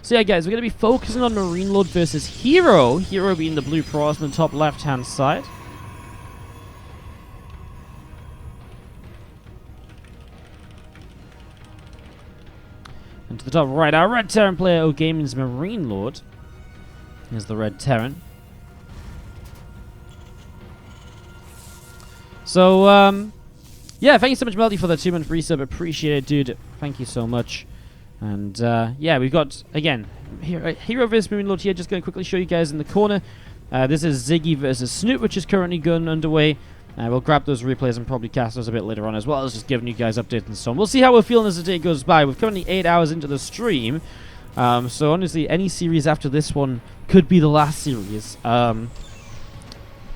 So yeah, guys, we're going to be focusing on MarineLorD versus herO. herO being the blue cross on the top left-hand side. And to the top right, our red Terran player, Gaming's MarineLorD. Here's the red Terran. So, yeah, thank you so much, Melody, for the 2-month resub. Appreciate it, dude. Thank you so much. And, yeah, we've got, again, herO versus MarineLorD here. Just going to quickly show you guys in the corner. This is Ziggy versus Snoot, which is currently going underway. We'll grab those replays and probably cast those a bit later on as well as just giving you guys updates and so on. We'll see how we're feeling as the day goes by. We're currently 8 hours into the stream. So, honestly, any series after this one could be the last series.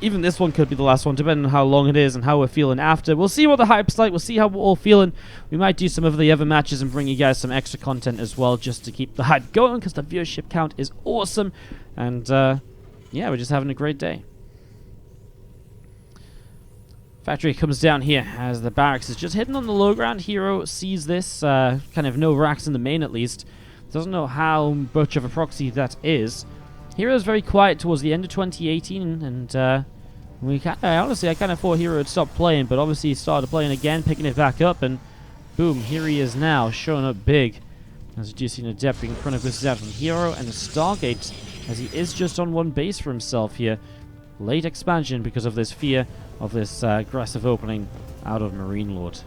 Even this one could be the last one, depending on how long it is and how we're feeling after. We'll see what the hype's like. We'll see how we're all feeling. We might do some of the other matches and bring you guys some extra content as well, just to keep the hype going, because the viewership count is awesome. And, yeah, we're just having a great day. Factory comes down here as the barracks is just hidden on the low ground. herO sees this, kind of no racks in the main at least. Doesn't know how much of a proxy that is. herO's very quiet towards the end of 2018, and honestly, I kind of thought herO had stopped playing, but obviously he started playing again, picking it back up, and boom, here he is now, showing up big. As you do see an Adept being chronoboosted out from herO, and a Stargate, as he is just on one base for himself here. Late expansion because of this fear of this aggressive opening out of MarineLorD.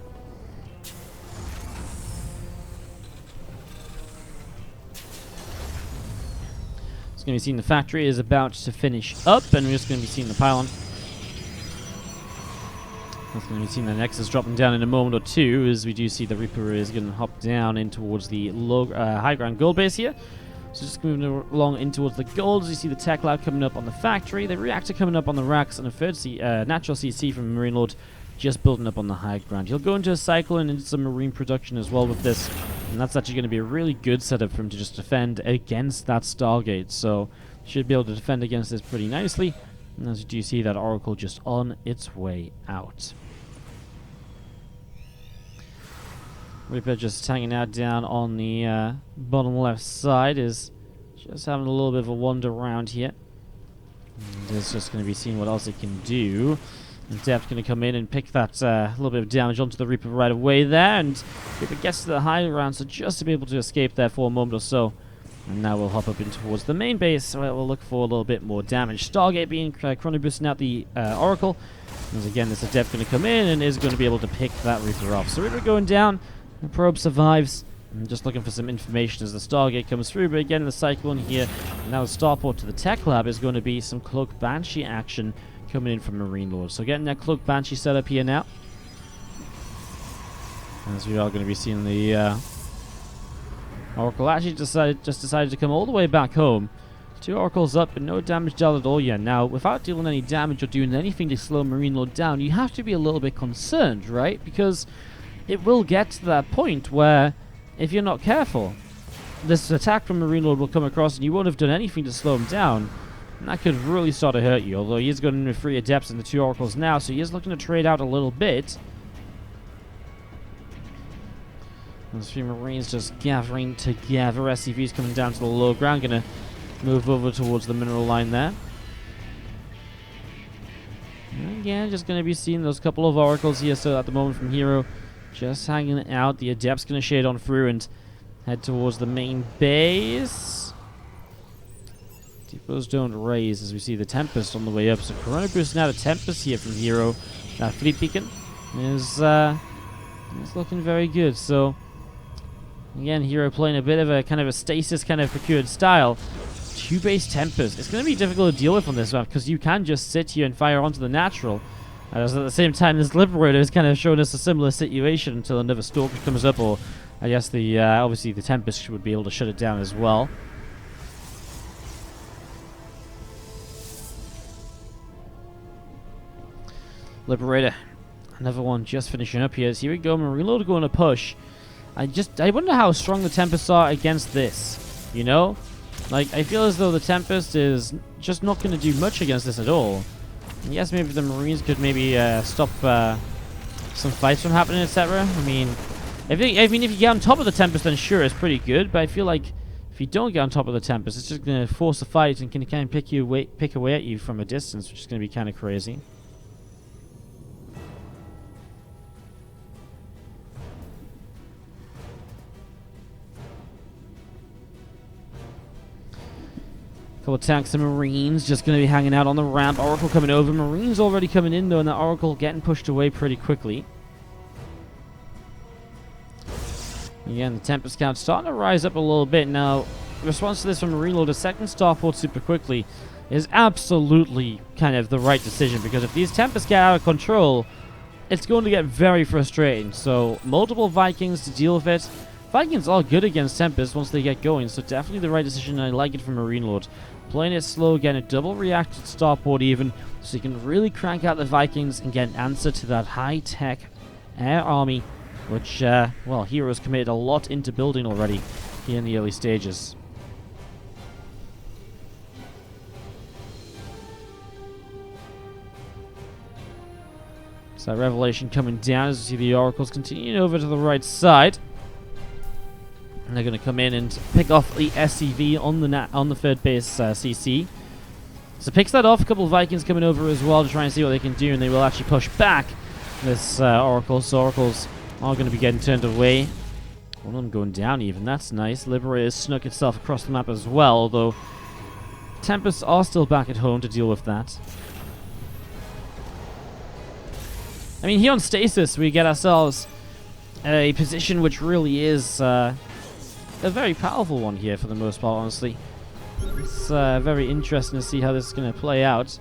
It's going to be seen the factory is about to finish up, and we're just going to be seeing the pylon. That's going to be seeing the Nexus dropping down in a moment or two, as we do see the Reaper is going to hop down in towards the low, high ground gold base here. So just moving along in towards the gold, as you see the tech lab coming up on the factory, the reactor coming up on the racks, and a third natural CC from MarineLorD just building up on the high ground. He'll go into a cycle and into some marine production as well with this, and that's actually going to be a really good setup for him to just defend against that Stargate. So should be able to defend against this pretty nicely. And as you do see, that Oracle just on its way out. Reaper just hanging out down on the bottom left side, is just having a little bit of a wander around here. And it's just going to be seeing what else it can do. And Depth going to come in and pick that little bit of damage onto the Reaper right away there. And Reaper gets to the high ground, so just to be able to escape there for a moment or so. And now we'll hop up in towards the main base, where we'll look for a little bit more damage. Stargate being chrono boosting out the Oracle. And again, this Adept going to come in and is going to be able to pick that Reaper off. So Reaper going down. The probe survives. I'm just looking for some information as the Stargate comes through, but again, the Cyclone here, and now the starport to the Tech Lab is going to be some Cloak Banshee action coming in from MarineLorD. So getting that Cloak Banshee set up here now. As we are going to be seeing the Oracle actually decided to come all the way back home. 2 Oracles up, but no damage dealt at all yet. Now, without dealing any damage or doing anything to slow MarineLorD down, you have to be a little bit concerned, right? Because it will get to that point where, if you're not careful, this attack from MarineLorD will come across and you won't have done anything to slow him down. And that could really start to hurt you, although he is going to 3 Adepts and the 2 Oracles now, so he is looking to trade out a little bit. There's 3 Marines just gathering together. SCV's coming down to the low ground, going to move over towards the mineral line there. And again, just going to be seeing those couple of Oracles here, so at the moment from herO. Just hanging out. The Adept's going to shade on through and head towards the main base. Depots don't raise as we see the Tempest on the way up. So Corona boosting out a Tempest here from herO. That Fleet Beacon is looking very good. So again, herO playing a bit of a kind of a stasis kind of procured style. 2 base Tempest. It's going to be difficult to deal with on this map because you can just sit here and fire onto the natural. As at the same time, this Liberator is kind of showing us a similar situation until another Stalker comes up, or I guess the obviously the Tempest would be able to shut it down as well. Liberator, another one just finishing up here. So here we go, MarineLorD going to push. I wonder how strong the Tempests are against this, you know? Like, I feel as though the Tempest is just not going to do much against this at all. Yes, maybe the Marines could maybe stop some fights from happening, etc. I mean, if you get on top of the Tempest, then sure, it's pretty good. But I feel like if you don't get on top of the Tempest, it's just going to force a fight and can kind of pick away at you from a distance, which is going to be kind of crazy. Couple of tanks and Marines just going to be hanging out on the ramp. Oracle coming over. Marines already coming in, though, and the Oracle getting pushed away pretty quickly. Again, the Tempest count starting to rise up a little bit. Now, the response to this from MarineLorD, a second starport super quickly, is absolutely kind of the right decision, because if these Tempests get out of control, it's going to get very frustrating. So, multiple Vikings to deal with it. Vikings are good against Tempest once they get going, so definitely the right decision, and I like it from MarineLorD. Playing it slow, getting a double reacted starport even, so you can really crank out the Vikings and get an answer to that high-tech air army, which, well, herO's committed a lot into building already here in the early stages. So that Revelation coming down as you see the Oracles continuing over to the right side. And they're going to come in and pick off the SCV on the third base CC. So picks that off. A couple of Vikings coming over as well to try and see what they can do, and they will actually push back this Oracle. So Oracles are going to be getting turned away. One of them going down even. That's nice. Liberator's snuck itself across the map as well, although Tempests are still back at home to deal with that. I mean, here on Stasis, we get ourselves a position which really is a very powerful one here for the most part, honestly. It's very interesting to see how this is going to play out.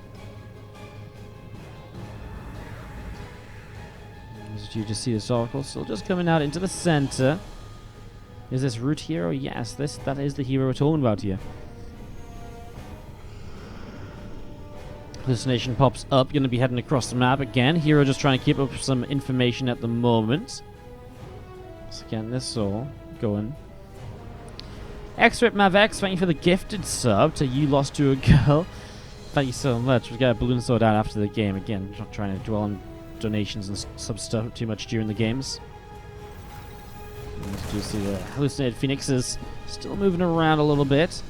As you just see this Oracle still just coming out into the center. Is this root herO? Yes, that is the herO we're talking about here. Hallucination pops up, going to be heading across the map again. herO just trying to keep up some information at the moment. So again, this all going. X-Rip Mavex, thank you for the gifted sub to You Lost to a Girl. Thank you so much. We got a balloon sword out after the game. Again, not trying to dwell on donations and sub stuff too much during the games. As you see, the hallucinated phoenixes still moving around a little bit.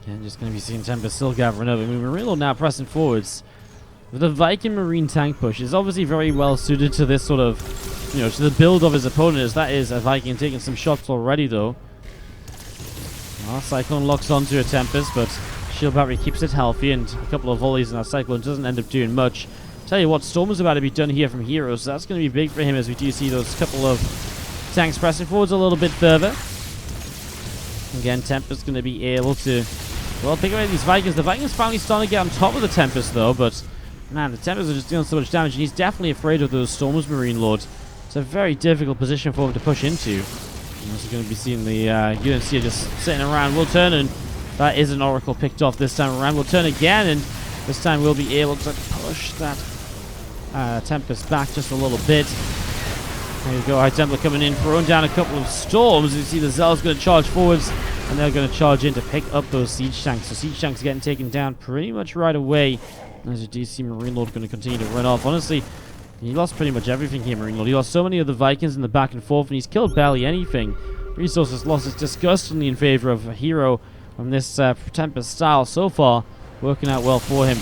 And just going to be seeing Tempest still gathering over. I mean, MarineLorD now pressing forwards. With a Viking Marine tank push is obviously very well suited to this sort of, to the build of his opponent, as that is a Viking taking some shots already, though. Well, Cyclone locks onto a Tempest, but Shield Battery keeps it healthy, and a couple of volleys in that Cyclone doesn't end up doing much. Tell you what, Storm is about to be done here from herO, so that's going to be big for him as we do see those couple of tanks pressing forwards a little bit further. Again, Tempest going to be able to, well, pick away these Vikings. The Vikings finally starting to get on top of the Tempest, though, but man, the Tempests are just dealing so much damage, and he's definitely afraid of those Storms, MarineLorD. It's a very difficult position for him to push into. And also going to be seeing the UNC just sitting around. We'll turn, and that is an Oracle picked off this time around. We'll turn again, and this time we'll be able to push that Tempest back just a little bit. There you go, High Templar coming in, throwing down a couple of Storms. You see the Zell's going to charge forwards, and they're going to charge in to pick up those Siege Tanks. So Siege Tanks getting taken down pretty much right away. As you do see MarineLorD going to continue to run off. Honestly, he lost pretty much everything here, MarineLorD. He lost so many of the Vikings in the back and forth, and he's killed barely anything. Resources lost is disgustingly in favor of a herO from this Tempest style so far. Working out well for him.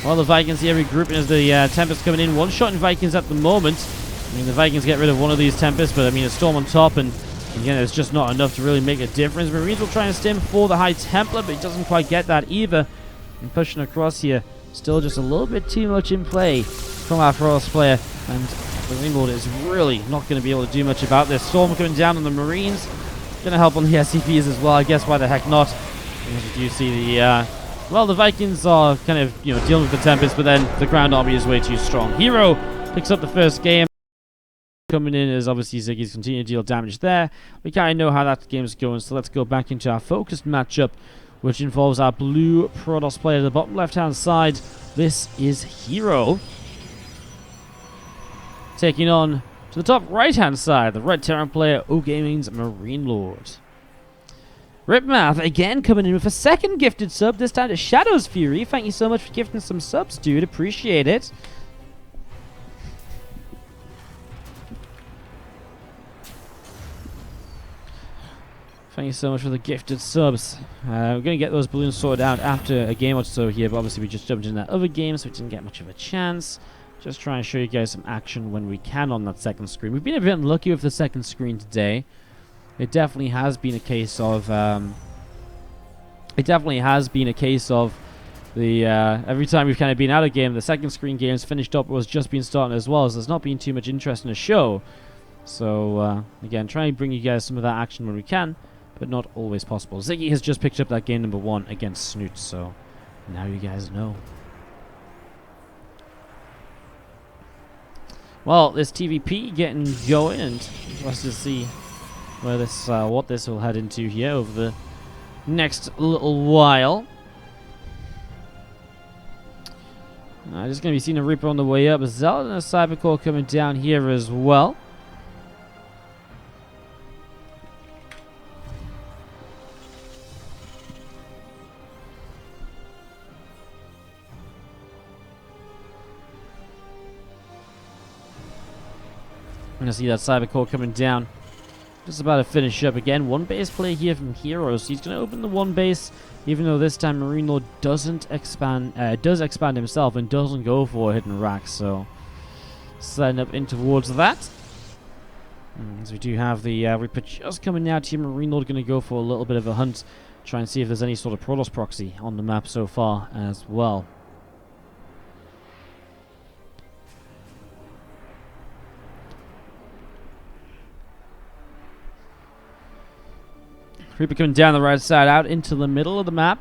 While the Vikings here regrouping as the Tempest coming in. One-shotting Vikings at the moment. I mean, the Vikings get rid of one of these Tempests, but I mean, a Storm on top, and again, it's just not enough to really make a difference. Marines will try and stem for the High Templar, but he doesn't quite get that either. And pushing across here. Still just a little bit too much in play from our Frost player, and MarineLorD is really not going to be able to do much about this. Storm coming down on the Marines. Going to help on the SCPs as well, I guess. Why the heck not? As you do see the, well, the Vikings are kind of, dealing with the Tempest, but then the ground army is way too strong. herO picks up the first game. Coming in as obviously Ziggy's continuing to deal damage there. We kind of know how that game's going, so let's go back into our focused matchup, which involves our blue Protoss player at the bottom left-hand side. This is herO. Taking on, to the top right-hand side, the Red Terran player, O Gaming's MarineLorD. Ripmath again coming in with a second gifted sub, this time to Shadow's Fury. Thank you so much for gifting some subs, dude. Appreciate it. Thank you so much for the gifted subs. We're going to get those balloons sorted out after a game or so here, but obviously we just jumped in that other game, so we didn't get much of a chance. Just trying to show you guys some action when we can on that second screen. We've been a bit unlucky with the second screen today. It definitely has been a case of... every time we've kind of been out of game, the second screen games finished up was just been starting as well, so there's not been too much interest in the show. So, again, trying to bring you guys some of that action when we can, but not always possible. Ziggy has just picked up that game number 1 against Snoot, so now you guys know. Well, this TvP getting going, and let's just see where this, what this will head into here over the next little while. Just going to be seeing a Reaper on the way up. Zealot and a Cybercore coming down here as well. I'm going to see that Cybercore coming down. Just about to finish up again. One base play here from herO. So he's going to open the one base, even though this time MarineLorD doesn't expand, does expand himself and doesn't go for a hidden rack. So setting up in towards that. As we do have the Reaper just coming out here. MarineLorD going to go for a little bit of a hunt, try and see if there's any sort of Protoss proxy on the map so far as well. Reaper coming down the right side out into the middle of the map.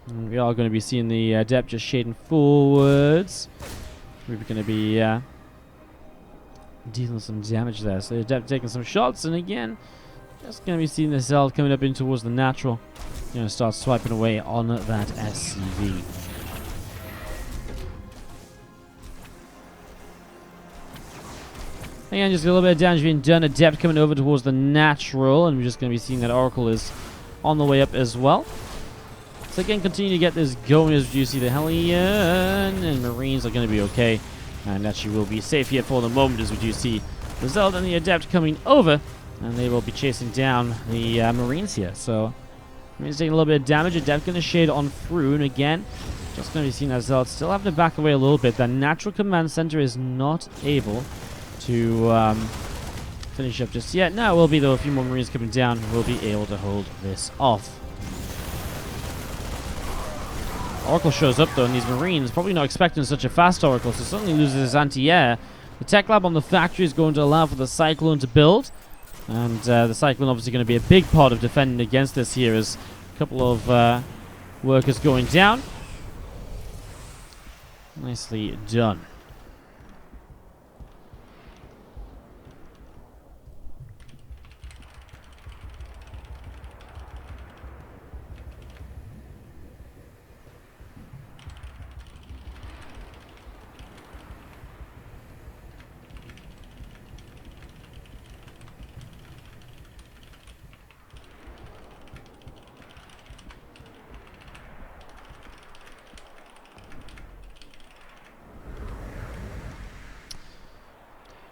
And we are going to be seeing the Adept just shading forwards. Reaper going to be dealing some damage there. So the Adept taking some shots, and again, just going to be seeing the Zealot coming up in towards the natural. Going to start swiping away on that SCV. Again, just a little bit of damage being done. Adept coming over towards the natural, and we're just going to be seeing that Oracle is on the way up as well. So again, continue to get this going as you see the Hellion and Marines are going to be okay. And actually will be safe here for the moment as we do see the Zealot and the Adept coming over. And they will be chasing down the Marines here. So, Marines taking a little bit of damage. Adept going to shade on through, and again, just going to be seeing that Zealot still having to back away a little bit. That natural command center is not able to finish up just yet. Now it will be, though, a few more Marines coming down. We'll be able to hold this off. Oracle shows up, though, and these Marines probably not expecting such a fast Oracle, so suddenly loses his anti-air. The tech lab on the factory is going to allow for the Cyclone to build, and the Cyclone obviously going to be a big part of defending against this here, as a couple of workers going down. Nicely done.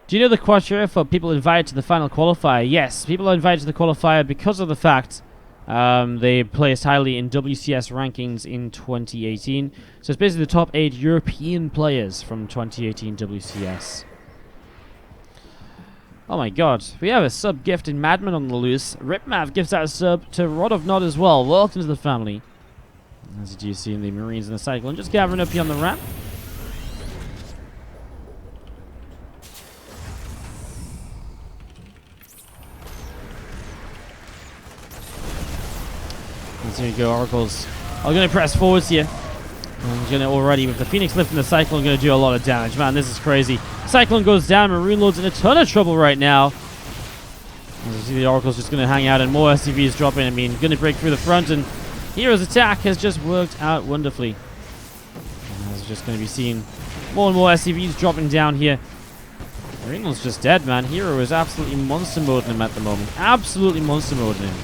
Do you know the criteria for people invited to the final qualifier? Yes, people are invited to the qualifier because of the fact they placed highly in WCS rankings in 2018. So it's basically the top 8 European players from 2018 WCS. Oh my god, we have a sub gift in Madman on the loose. Ripmav gives out a sub to Rod of Nod as well. Welcome to the family. As you do see in the Marines and the Cyclone just gathering up here on the ramp. There you go, Oracles are going to press forwards here. And he's going to already, with the Phoenix lifting the Cyclone, going to do a lot of damage. Man, this is crazy. Cyclone goes down. MarineLorD's in a ton of trouble right now. As you see, the Oracle's just going to hang out and more SCVs drop in. I mean, going to break through the front, and herO's attack has just worked out wonderfully. And as just going to be seeing more and more SCVs dropping down here. MarineLorD's just dead, man. herO is absolutely monster moding him at the moment. Absolutely monster moding him.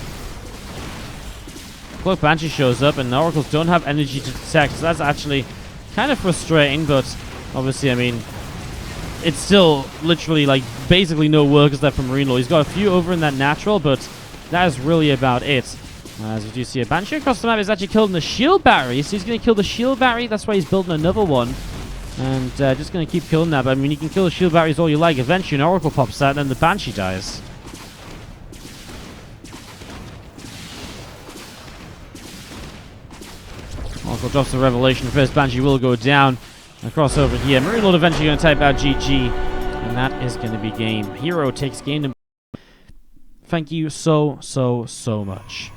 Cloak Banshee shows up, and the Oracles don't have energy to detect, so that's actually kind of frustrating, but obviously, I mean, it's still literally, like, basically no workers left from MarineLorD. He's got a few over in that natural, but that is really about it. As you do see, a Banshee across the map is actually killing the shield battery, so he's going to kill the shield battery. That's why he's building another one. And just going to keep killing that. But, I mean, you can kill the shield batteries all you like. Eventually, an Oracle pops out, and then the Banshee dies. Oracle drops the Revelation. First Banshee will go down. Across over here. MarineLorD eventually going to type out GG. And that is going to be game. herO takes game number. Thank you so much.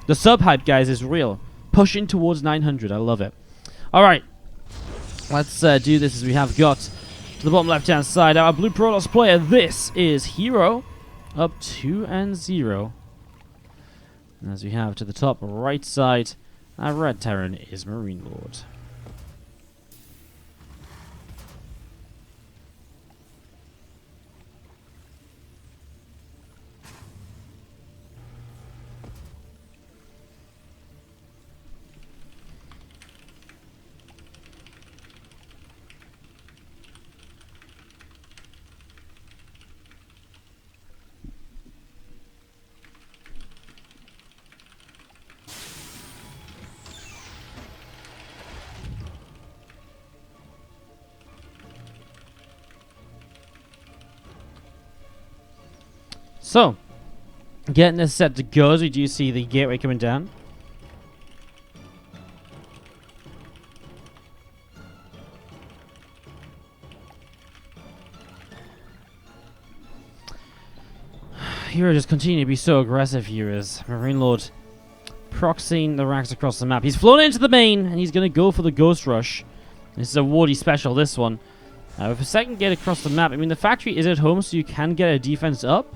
The sub hype, guys, is real. Pushing towards 900. I love it. Alright. Let's do this as we have got to the bottom left-hand side. Our blue Protoss player. This is herO. Up 2-0. And as we have to the top right side, our red Terran is MarineLorD. So, getting this set to go, as we do see the gateway coming down. herO just continue to be so aggressive here as MarineLorD proxying the racks across the map. He's flown into the main, and he's going to go for the Ghost Rush. This is a Wardy special, this one. With a second gate across the map, I mean, the factory is at home, so you can get a defense up.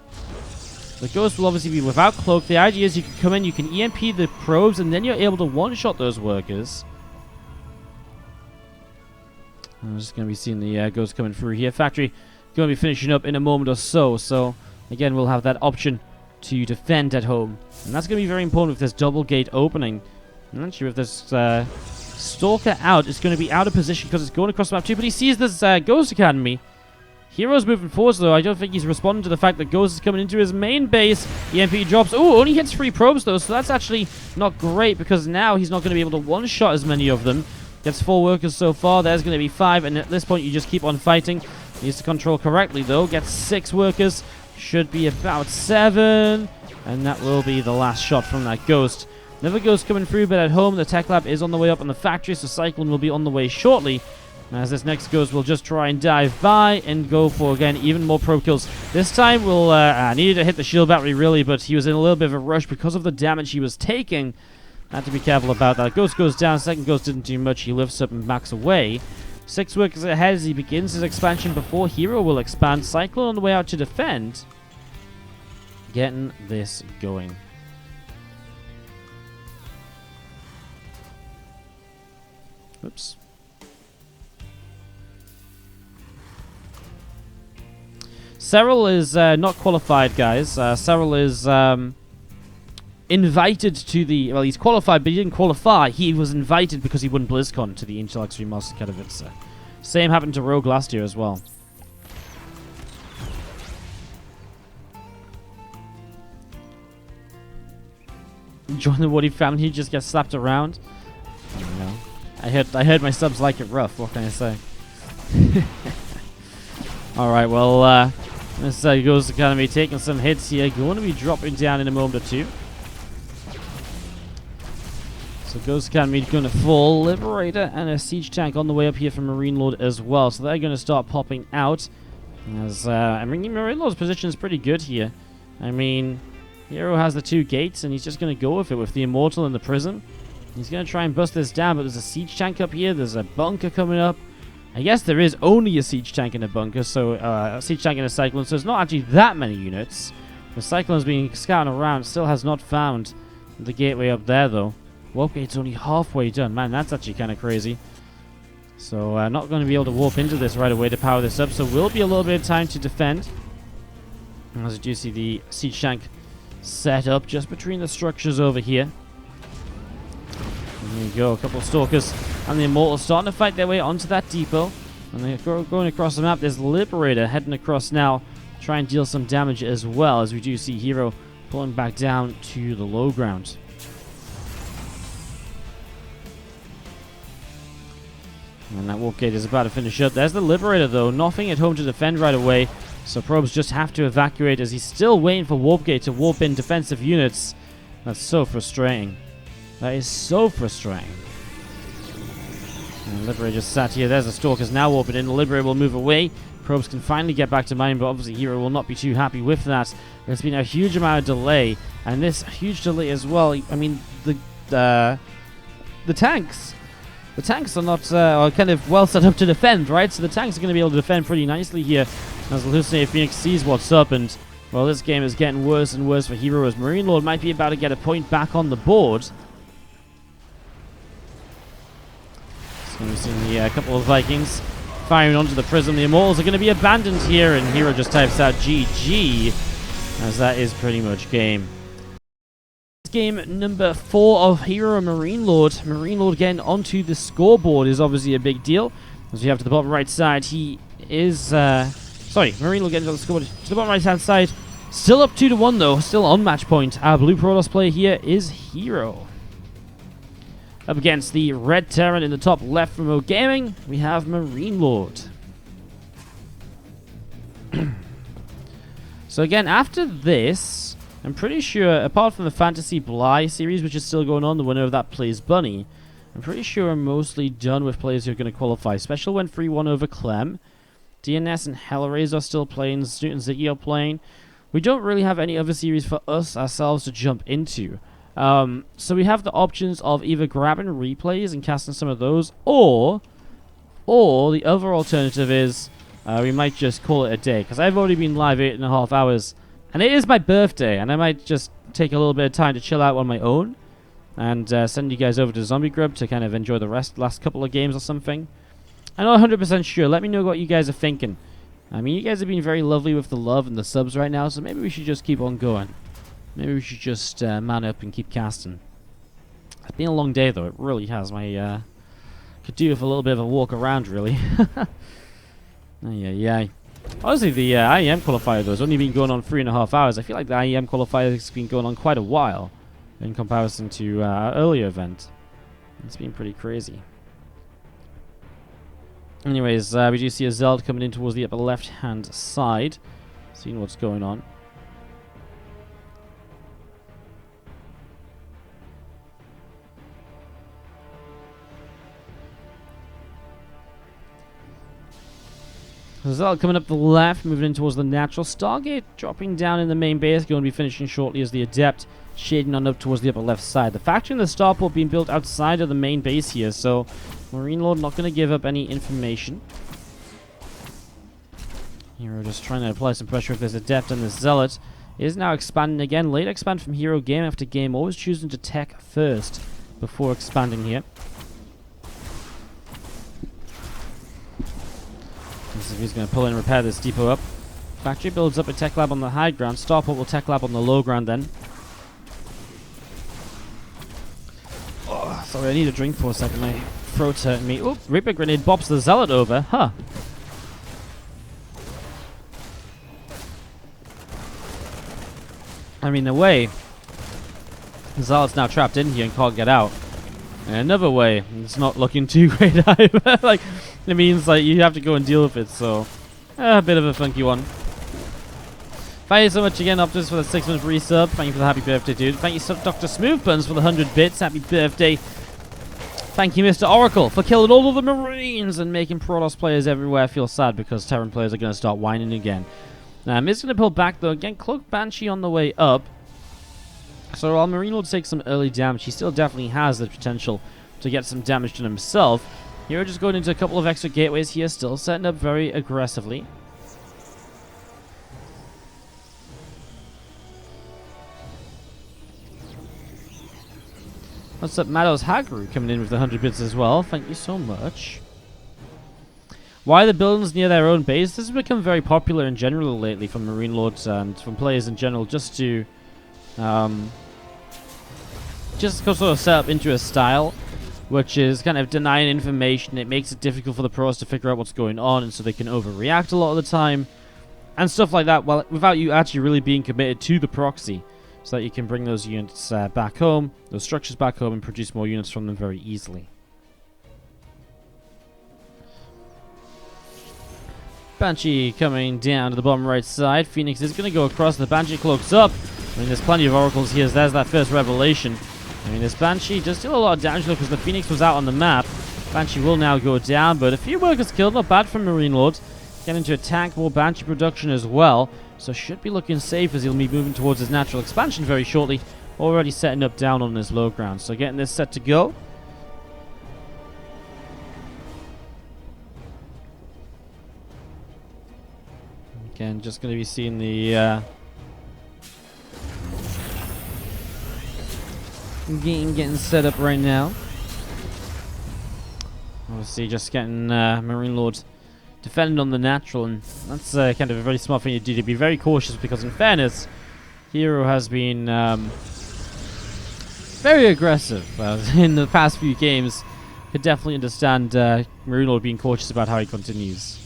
The Ghost will obviously be without cloak. The idea is you can come in, you can EMP the probes, and then you're able to one-shot those workers. I'm just going to be seeing the Ghost coming through here. Factory going to be finishing up in a moment or so. So, again, we'll have that option to defend at home. And that's going to be very important with this double gate opening. I'm not sure if this Stalker out is going to be out of position because it's going across the map too. But he sees this Ghost Academy. herO's moving forwards, though. I don't think he's responding to the fact that Ghost is coming into his main base. EMP drops. Oh, only hits 3 probes, though, so that's actually not great because now he's not going to be able to one-shot as many of them. Gets 4 workers so far. There's going to be 5, and at this point, you just keep on fighting. Needs to control correctly, though. Gets 6 workers. Should be about 7, and that will be the last shot from that Ghost. Another Ghost coming through, but at home, the tech lab is on the way up on the factory, so Cyclone will be on the way shortly. As this next Ghost will just try and dive by and go for, again, even more probe kills. This time, we'll needed to hit the shield battery, really, but he was in a little bit of a rush because of the damage he was taking. Had to be careful about that. Ghost goes down. Second Ghost didn't do much. He lifts up and backs away. 6 workers ahead as he begins his expansion before herO will expand. Cyclone on the way out to defend. Getting this going. Oops. herO is not qualified, guys. herO is invited to the... Well, he's qualified, but he didn't qualify. He was invited because he won BlizzCon to the Intel Extreme Master Katowice. Same happened to Rogue last year as well. Join the Woody family, just get slapped around. I don't know. I heard my subs like it rough. What can I say? Alright, well, this Ghost Academy taking some hits here. Going to be dropping down in a moment or two. So Ghost Academy going to fall. Liberator and a Siege Tank on the way up here from MarineLorD as well. So they're going to start popping out. As I mean, MarineLorD's position is pretty good here. I mean, herO has the 2 gates, and he's just going to go with it with the Immortal and the Prism. He's going to try and bust this down, but there's a Siege Tank up here. There's a bunker coming up. I guess there is only a Siege Tank in a bunker, so a Siege Tank and a Cyclone, so it's not actually that many units. The Cyclone's being scouting around, still has not found the gateway up there, though. Warp gate's only halfway done. Man, that's actually kind of crazy. So, not going to be able to warp into this right away to power this up, so will be a little bit of time to defend. As you do see the Siege Tank set up just between the structures over here. go. A couple of Stalkers and the Immortal starting to fight their way onto that depot. And they're going across the map. There's Liberator heading across now. Try and deal some damage as well, as we do see herO pulling back down to the low ground. And that warp gate is about to finish up. There's the Liberator, though. Nothing at home to defend right away. So probes just have to evacuate as he's still waiting for warp gate to warp in defensive units. That's so frustrating. That is so frustrating. And Liberator just sat here. There's the Stalkers now warping in. The Liberator will move away. Probes can finally get back to mining, but obviously herO will not be too happy with that. There's been a huge amount of delay, and this huge delay as well. I mean, the tanks. The tanks are not are kind of well set up to defend, right? So the tanks are going to be able to defend pretty nicely here. As the Hallucinated Phoenix sees what's up, and well, this game is getting worse and worse for herO as MarineLorD might be about to get a point back on the board. So we've seen the couple of Vikings firing onto the prism. The Immortals are going to be abandoned here, and herO just types out GG, as that is pretty much game. Game number 4 of herO and MarineLorD. MarineLorD getting onto the scoreboard is obviously a big deal. As we have to the bottom right side, he is... MarineLorD getting to the scoreboard. To the bottom right hand side. Still up 2-1 though. Still on match point. Our blue Protoss player here is herO. Up against the red Terran in the top left from herO Gaming, we have MarineLorD. So again, after this, I'm pretty sure, apart from the Fantasy Bly series, which is still going on, the winner of that plays Bunny, I'm pretty sure I'm mostly done with players who are going to qualify. Special went 3-1 over Clem. DNS and Hellraiser are still playing. Snoot and Ziggy are playing. We don't really have any other series for us ourselves to jump into. So we have the options of either grabbing replays and casting some of those, or the other alternative is we might just call it a day, because I've already been live 8.5 hours, and it is my birthday, and I might just take a little bit of time to chill out on my own and send you guys over to Zombie Grub to kind of enjoy the last couple of games or something. I'm not 100% sure. Let me know what you guys are thinking. I mean, you guys have been very lovely with the love and the subs right now, so maybe we should just keep on going. Maybe we should just man up and keep casting. It's been a long day, though. It really has. Could do with a little bit of a walk around, really. Ay. Honestly, the IEM qualifier, though, has only been going on 3.5 hours. I feel like the IEM qualifier has been going on quite a while in comparison to our earlier event. It's been pretty crazy. Anyways, we do see a Zeld coming in towards the upper left-hand side. Seeing what's going on. Zeld coming up the left, moving in towards the natural. Stargate dropping down in the main base, going to be finishing shortly as the Adept shading on up towards the upper left side. The factory and the starport being built outside of the main base here, so MarineLorD not going to give up any information. Here we're just trying to apply some pressure with this Adept, and this Zealot is now expanding again. Late expand from herO game after game, always choosing to tech first before expanding here. So he's going to pull in and repair this depot up. Factory builds up a tech lab on the high ground. Starport will tech lab on the low ground then. Oh, sorry, I need a drink for a second. My throat's hurting me. Oop, Reaper Grenade bops the Zealot over. Huh. I mean, the way the Zealot's now trapped in here and can't get out. And another way, it's not looking too great either. Like, it means like you have to go and deal with it, so a bit of a funky one. Thank you so much again, Optus, for the 6-month resub. Thank you for the happy birthday, dude. Thank you, Dr. Smoothbuns, for the 100 bits. Happy birthday. Thank you, Mr. Oracle, for killing all of the Marines and making Protoss players everywhere feel sad because Terran players are going to start whining again. It's going to pull back, though. Again, Cloak Banshee on the way up. So while MarineLorD takes some early damage, he still definitely has the potential to get some damage to himself. herO just going into a couple of extra gateways here, still setting up very aggressively. What's up, Mados Hagru coming in with the 100 bits as well. Thank you so much. Why are the buildings near their own base? This has become very popular in general lately from MarineLords and from players in general, just to sort of set up into a style which is kind of denying information. It makes it difficult for the pros to figure out what's going on, and so they can overreact a lot of the time and stuff like that, well, without you actually really being committed to the proxy, so that you can bring those units back home, those structures back home, and produce more units from them very easily. Banshee coming down to the bottom right side. Phoenix is going to go across. The Banshee cloaks up. I mean, there's plenty of oracles here. There's that first revelation. I mean, this Banshee does deal a lot of damage, though, because the Phoenix was out on the map. Banshee will now go down, but a few workers killed. Not bad from MarineLorD. Getting to attack more Banshee production as well. So should be looking safe as he'll be moving towards his natural expansion very shortly. Already setting up down on his low ground. So getting this set to go. Again, just going to be seeing the game getting set up right now. Obviously just getting MarineLorD defending on the natural, and that's kind of a very smart thing to do, to be very cautious, because in fairness, herO has been very aggressive in the past few games. Could definitely understand MarineLorD being cautious about how he continues.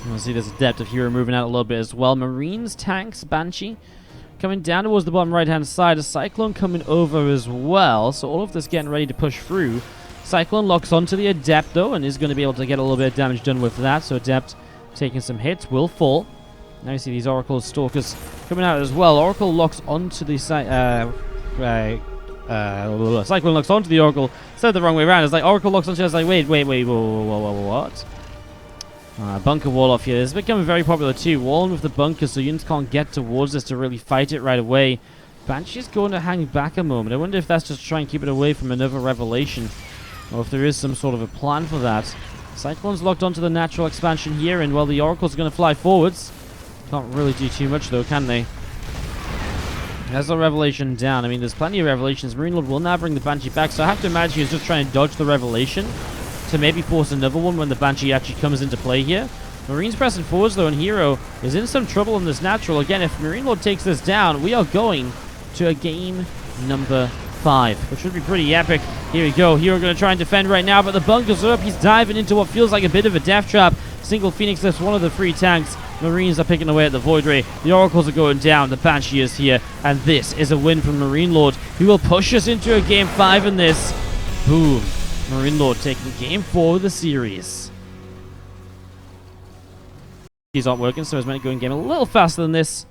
We'll see there's a depth of herO moving out a little bit as well. Marines, tanks, Banshee coming down towards the bottom right hand side. A Cyclone coming over as well, so all of this getting ready to push through. Cyclone locks onto the Adept though, and is going to be able to get a little bit of damage done with that. So Adept taking some hits, will fall. Now you see these Oracle Stalkers coming out as well. Oracle locks onto the Cyclone locks onto the Oracle. Said the wrong way around. It's like Oracle locks onto it. It's like wait, whoa, what? Bunker wall off here. This is becoming very popular too. Walling with the bunkers so units can't get towards this to really fight it right away. Banshee's going to hang back a moment. I wonder if that's just to try and keep it away from another revelation, or if there is some sort of a plan for that. Cyclone's locked onto the natural expansion here, and well, the Oracle's going to fly forwards. Can't really do too much though, can they? There's a revelation down. I mean, there's plenty of revelations. MarineLorD will now bring the Banshee back, so I have to imagine he's just trying to dodge the revelation to maybe force another one when the Banshee actually comes into play here. Marines pressing forwards though, and herO is in some trouble in this natural. Again, if MarineLorD takes this down, we are going to a game number 5, which would be pretty epic. Here we go. herO going to try and defend right now, but the bunkers are up. He's diving into what feels like a bit of a death trap. Single Phoenix lifts one of the 3 tanks. Marines are picking away at the Void Ray. The Oracles are going down. The Banshee is here, and this is a win from MarineLorD, who will push us into a game 5 in this. Boom. MarineLorD taking game 4 of the series. These aren't working, so I was meant to go in game a little faster than this.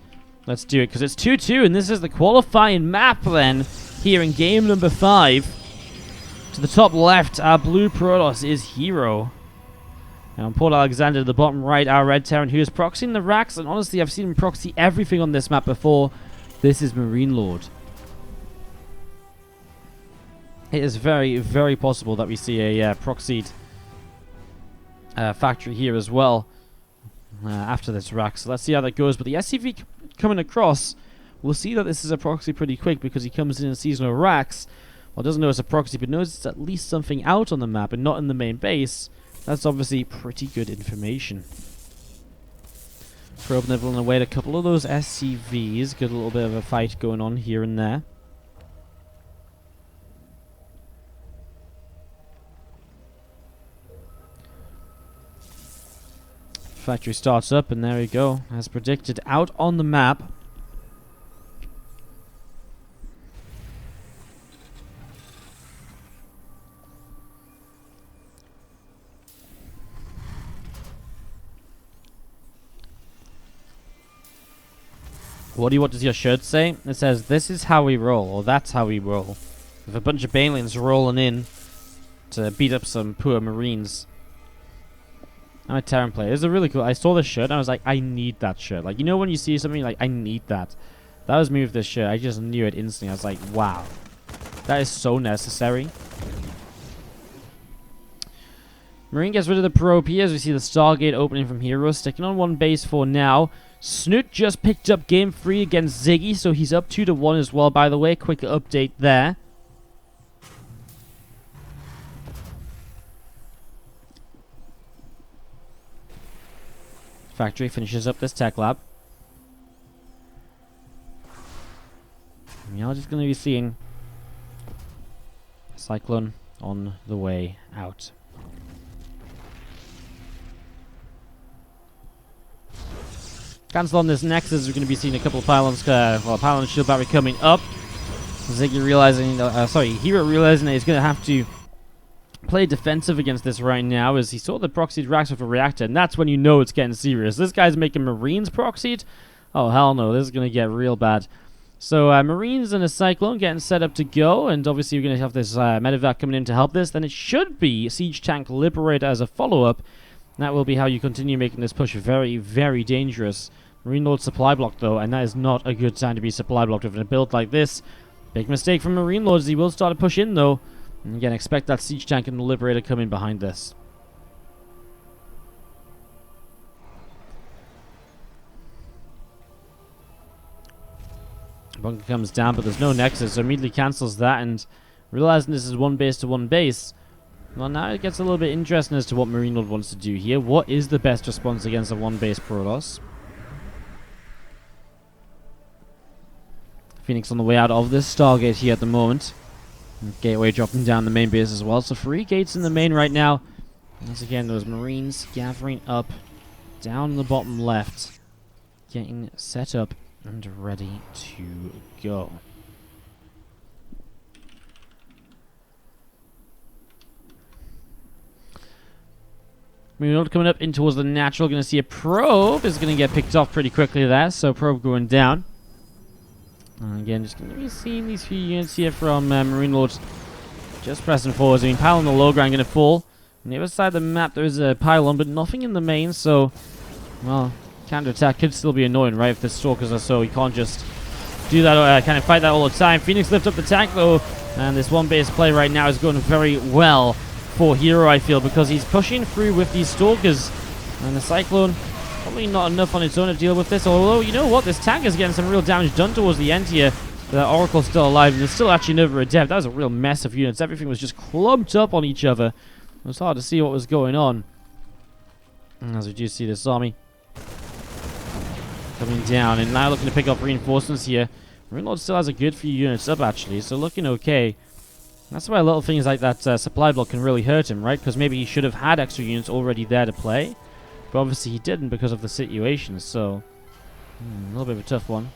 Let's do it, because it's 2-2, and this is the qualifying map then, here in game number 5. To the top left, our blue Protoss is herO. And Port Alexander to the bottom right, our red Terran, who is proxying the racks, and honestly, I've seen him proxy everything on this map before. This is MarineLorD. It is very, very possible that we see a proxied factory here as well after this rack. So let's see how that goes. But the SCV coming across, we'll see that this is a proxy pretty quick, because he comes in and sees no racks. Well, doesn't know it's a proxy, but knows it's at least something out on the map and not in the main base. That's obviously pretty good information. Probe nibbling away at a couple of those SCVs. Good little bit of a fight going on here and there. Factory starts up, and there we go. As predicted, out on the map. What does your shirt say? It says, "This is how we roll," or "That's how we roll." With a bunch of Banelings rolling in to beat up some poor Marines. I'm a Terran player. It's a really cool. I saw this shirt and I was like, I need that shirt. Like, you know when you see something like, I need that. That was me with this shirt. I just knew it instantly. I was like, wow. That is so necessary. Marine gets rid of the probe here as we see the Stargate opening from herO. Sticking on one base for now. Snoot just picked up game 3 against Ziggy, so he's up 2-1 as well, by the way. Quick update there. Factory finishes up this tech lab. We are just going to be seeing Cyclone on the way out. Cancel on this Nexus. We're going to be seeing a couple of pylons, pylon shield battery coming up. Ziggy realizing, herO realizing that he's going to have to play defensive against this right now, as he saw the proxied racks with a reactor, and that's when you know it's getting serious. This guy's making Marines proxied? Oh, hell no, this is going to get real bad. So, Marines and a Cyclone getting set up to go, and obviously we're going to have this medevac coming in to help this. Then it should be Siege Tank Liberator as a follow-up. That will be how you continue making this push very, very dangerous. MarineLorD supply block, though, and that is not a good time to be supply blocked with a build like this. Big mistake from MarineLorD, as he will start to push in, though. And again, expect that Siege Tank and the Liberator coming behind this. Bunker comes down, but there's no Nexus, so immediately cancels that, and realizing this is one base to one base, well, now it gets a little bit interesting as to what MarineLorD wants to do here. What is the best response against a one base Protoss? Phoenix on the way out of this Stargate here at the moment. And Gateway dropping down the main base as well. So 3 gates in the main right now. Once again, those Marines gathering up down in the bottom left. Getting set up and ready to go. MarineLorD coming up in towards the natural. Going to see a probe. Is going to get picked off pretty quickly there. So probe going down. And again, just going to be seeing these few units here from MarineLorD just pressing forwards. I mean, pylon on the low ground going to fall. On the other side of the map, there is a pylon, but nothing in the main, so, well, counter-attack could still be annoying, right? If there's stalkers or so, you can't just do that, kind of fight that all the time. Phoenix lift up the tank, though, and this one-base play right now is going very well for herO, I feel, because he's pushing through with these stalkers, and the Cyclone probably not enough on its own to deal with this, although, you know what, this tank is getting some real damage done towards the end here. The Oracle's still alive, and there's still actually another adept. That was a real mess of units. Everything was just clumped up on each other. It was hard to see what was going on. And as we do see this army coming down, and now looking to pick up reinforcements here. MarineLorD still has a good few units up, actually, so looking okay. That's why little things like that supply block can really hurt him, right? Because maybe he should have had extra units already there to play. But obviously he didn't because of the situation, so a little bit of a tough one.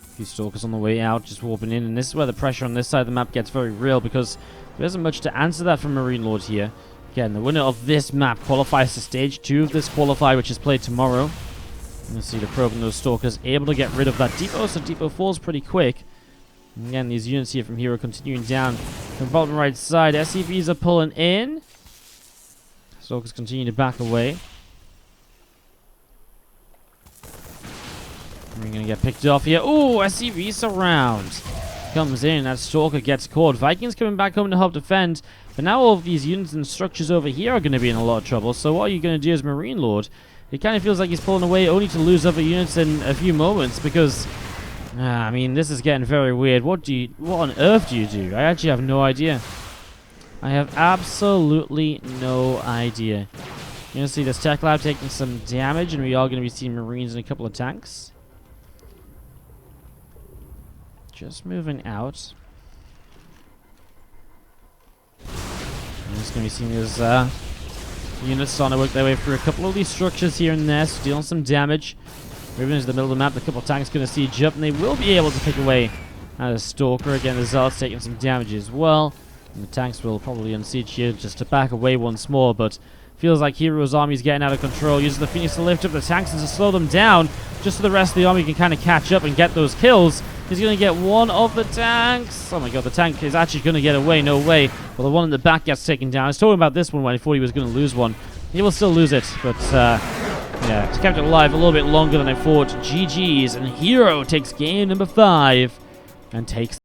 A few stalkers on the way out, just warping in, and this is where the pressure on this side of the map gets very real, because there isn't much to answer that from MarineLorD here. Again, the winner of this map qualifies to stage 2 of this qualifier, which is played tomorrow. You'll see the probe and those stalkers able to get rid of that depot, so depot falls pretty quick. And again, these units here from herO continuing down from the bottom right side. SCVs are pulling in. Stalkers continue to back away. We're going to get picked off here. Ooh, SCV surround. Comes in, that Stalker gets caught. Vikings coming back home to help defend. But now all of these units and structures over here are going to be in a lot of trouble. So what are you going to do as MarineLorD? It kind of feels like he's pulling away only to lose other units in a few moments, because I mean, this is getting very weird. What on earth do you do? I actually have no idea. I have absolutely no idea. You're going to see this tech lab taking some damage, and we are going to be seeing Marines and a couple of tanks. Just moving out. I'm just going to be seeing those units starting to work their way through a couple of these structures here and there, so dealing some damage. Moving into the middle of the map, the couple of tanks going to siege up, and they will be able to pick away at a Stalker. Again, the Zealot's taking some damage as well. And the tanks will probably unsiege here just to back away once more, but feels like herO's army is getting out of control. Uses the Phoenix to lift up the tanks and to slow them down, just so the rest of the army can kind of catch up and get those kills. He's going to get one of the tanks. Oh my god, the tank is actually going to get away. No way. Well, the one in the back gets taken down. I was talking about this one when I thought he was going to lose one. He will still lose it, but yeah, he's kept it alive a little bit longer than I thought. GG's, and herO takes game number 5 and takes